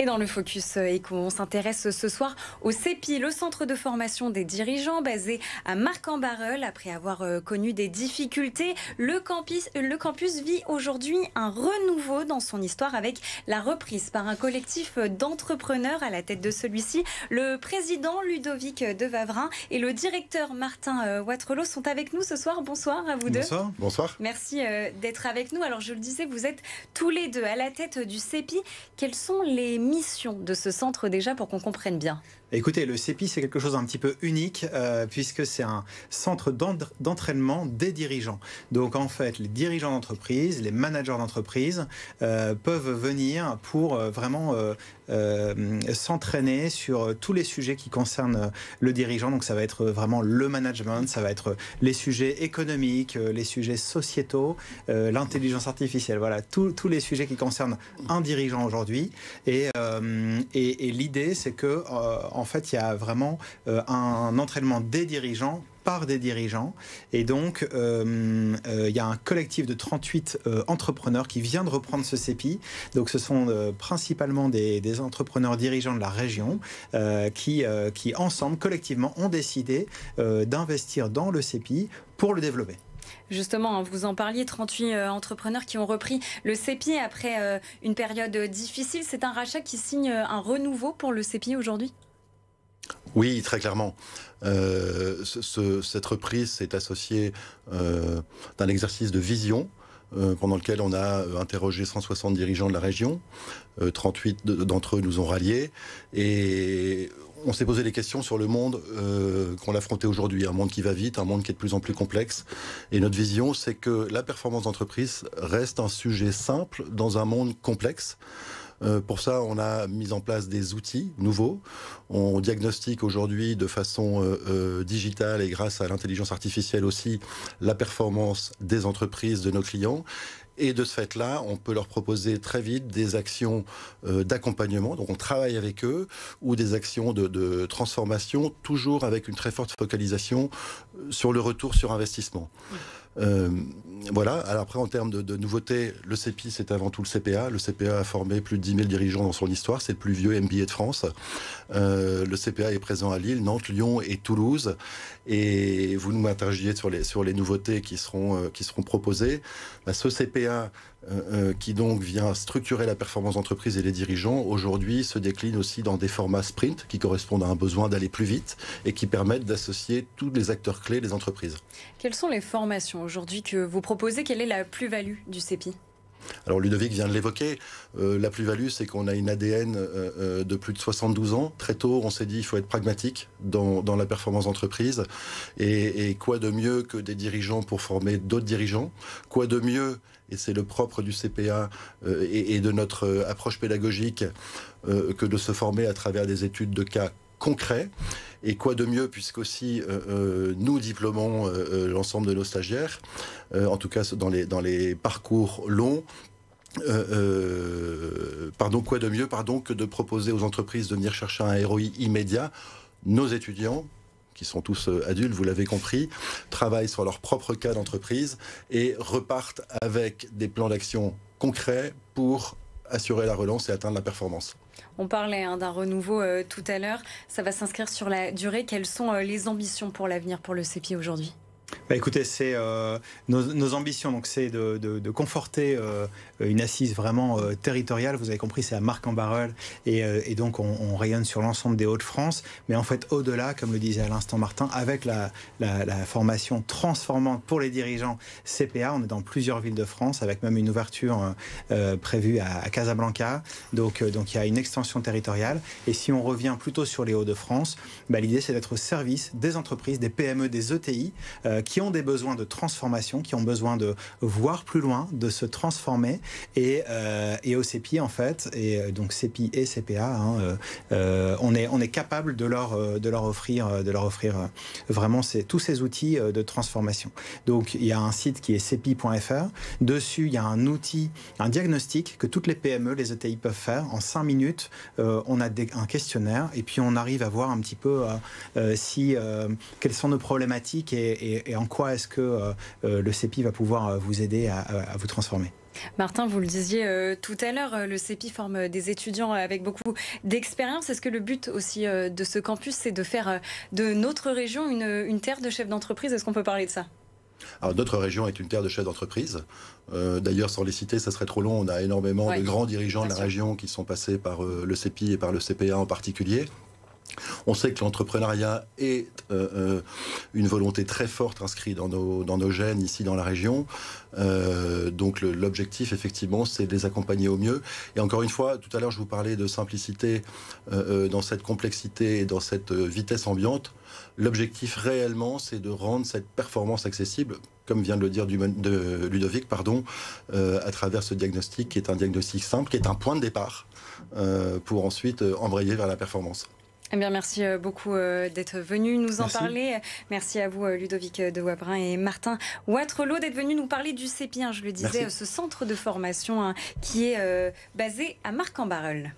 Et dans le Focus Éco, on s'intéresse ce soir au CEPI, le centre de formation des dirigeants basé à Marc-en-Barœul. Après avoir connu des difficultés, le campus vit aujourd'hui un renouveau dans son histoire avec la reprise par un collectif d'entrepreneurs à la tête de celui-ci. Le président Ludovic Devavrin et le directeur Martin Watrelot sont avec nous ce soir. Bonsoir à vous deux. Bonsoir. Bonsoir. Merci d'être avec nous. Alors je le disais, vous êtes tous les deux à la tête du CEPI. Quelles sont les missions de ce centre déjà pour qu'on comprenne bien? Écoutez, le CEPI, c'est quelque chose d'un petit peu unique puisque c'est un centre d'entraînement des dirigeants. Donc en fait, les dirigeants d'entreprise, les managers d'entreprise peuvent venir pour vraiment s'entraîner sur tous les sujets qui concernent le dirigeant. Donc ça va être vraiment le management, ça va être les sujets économiques, les sujets sociétaux, l'intelligence artificielle. Voilà, tous les sujets qui concernent un dirigeant aujourd'hui. Et l'idée, c'est que en fait, il y a vraiment un entraînement des dirigeants par des dirigeants. Et donc, il y a un collectif de 38 entrepreneurs qui vient de reprendre ce CEPI. Donc, ce sont principalement des entrepreneurs dirigeants de la région qui, ensemble, collectivement, ont décidé d'investir dans le CEPI pour le développer. Justement, vous en parliez, 38 entrepreneurs qui ont repris le CEPI après une période difficile. C'est un rachat qui signe un renouveau pour le CEPI aujourd'hui ? Oui, très clairement. Cette reprise s'est associée d'un exercice de vision pendant lequel on a interrogé 160 dirigeants de la région. 38 d'entre eux nous ont ralliés et on s'est posé des questions sur le monde qu'on affrontait aujourd'hui, un monde qui va vite, un monde qui est de plus en plus complexe. Et notre vision, c'est que la performance d'entreprise reste un sujet simple dans un monde complexe. Pour ça, on a mis en place des outils nouveaux. On diagnostique aujourd'hui de façon digitale et grâce à l'intelligence artificielle aussi la performance des entreprises, de nos clients. Et de ce fait-là, on peut leur proposer très vite des actions d'accompagnement, donc on travaille avec eux, ou des actions de transformation, toujours avec une très forte focalisation sur le retour sur investissement. Voilà. Alors après, en termes de nouveautés, le CEPI, c'est avant tout le CPA. Le CPA a formé plus de 10 000 dirigeants dans son histoire. C'est le plus vieux MBA de France. Le CPA est présent à Lille, Nantes, Lyon et Toulouse. Et vous nous m'interrogiez sur les nouveautés qui seront proposées. Ce CPA, qui donc vient structurer la performance d'entreprise et les dirigeants, aujourd'hui se décline aussi dans des formats sprint qui correspondent à un besoin d'aller plus vite et qui permettent d'associer tous les acteurs clés des entreprises. Quelles sont les formations aujourd'hui que vous proposez? Quelle est la plus-value du CEPI? Alors Ludovic vient de l'évoquer, la plus-value c'est qu'on a une ADN de plus de 72 ans. Très tôt on s'est dit il faut être pragmatique dans la performance d'entreprise et quoi de mieux que des dirigeants pour former d'autres dirigeants, quoi de mieux, et c'est le propre du CPA et de notre approche pédagogique, que de se former à travers des études de cas concrets. Et quoi de mieux puisqu'aussi nous diplômons l'ensemble de nos stagiaires, en tout cas dans les parcours longs. Quoi de mieux que de proposer aux entreprises de venir chercher un ROI immédiat. Nos étudiants, qui sont tous adultes, vous l'avez compris, travaillent sur leur propre cas d'entreprise et repartent avec des plans d'action concrets pour assurer la relance et atteindre la performance. On parlait d'un renouveau tout à l'heure. Ça va s'inscrire sur la durée. Quelles sont les ambitions pour l'avenir pour le CEPI aujourd'hui ? Écoutez, c'est nos ambitions, donc c'est de conforter une assise vraiment territoriale. Vous avez compris, c'est à Marc-en-Barœul et donc on rayonne sur l'ensemble des Hauts-de-France. Mais en fait, au-delà, comme le disait à l'instant Martin, avec la formation transformante pour les dirigeants CPA, on est dans plusieurs villes de France, avec même une ouverture prévue à Casablanca. Donc il y a une extension territoriale. Et si on revient plutôt sur les Hauts-de-France, l'idée c'est d'être au service des entreprises, des PME, des ETI, qui ont des besoins de transformation, qui ont besoin de voir plus loin, de se transformer. Et au CEPI, en fait, et donc CEPI et CPA, on est capable de leur offrir vraiment tous ces outils de transformation. Donc, il y a un site qui est cepi.fr. Dessus, il y a un outil, un diagnostic que toutes les PME, les ETI peuvent faire. En 5 minutes, on a un questionnaire et puis on arrive à voir un petit peu quelles sont nos problématiques et et en quoi est-ce que le CEPI va pouvoir vous aider à vous transformer. Martin, vous le disiez tout à l'heure, le CEPI forme des étudiants avec beaucoup d'expérience. Est-ce que le but aussi de ce campus, c'est de faire de notre région une terre de chefs d'entreprise? Est-ce qu'on peut parler de ça? Alors, notre région est une terre de chefs d'entreprise. D'ailleurs, sans les citer, ça serait trop long. On a énormément de grands dirigeants de la région qui sont passés par le CEPI et par le CPA en particulier. On sait que l'entrepreneuriat est une volonté très forte inscrite dans nos gènes ici dans la région. Donc l'objectif, effectivement, c'est de les accompagner au mieux. Et encore une fois, tout à l'heure, je vous parlais de simplicité dans cette complexité et dans cette vitesse ambiante. L'objectif réellement, c'est de rendre cette performance accessible, comme vient de le dire Ludovic, à travers ce diagnostic qui est un diagnostic simple, qui est un point de départ pour ensuite embrayer vers la performance. Eh bien, merci beaucoup d'être venu nous en parler. Merci à vous, Ludovic de Wabrin et Martin Watrelot, d'être venus nous parler du CEPI, je le disais, ce centre de formation qui est basé à Marc-en-Barœul.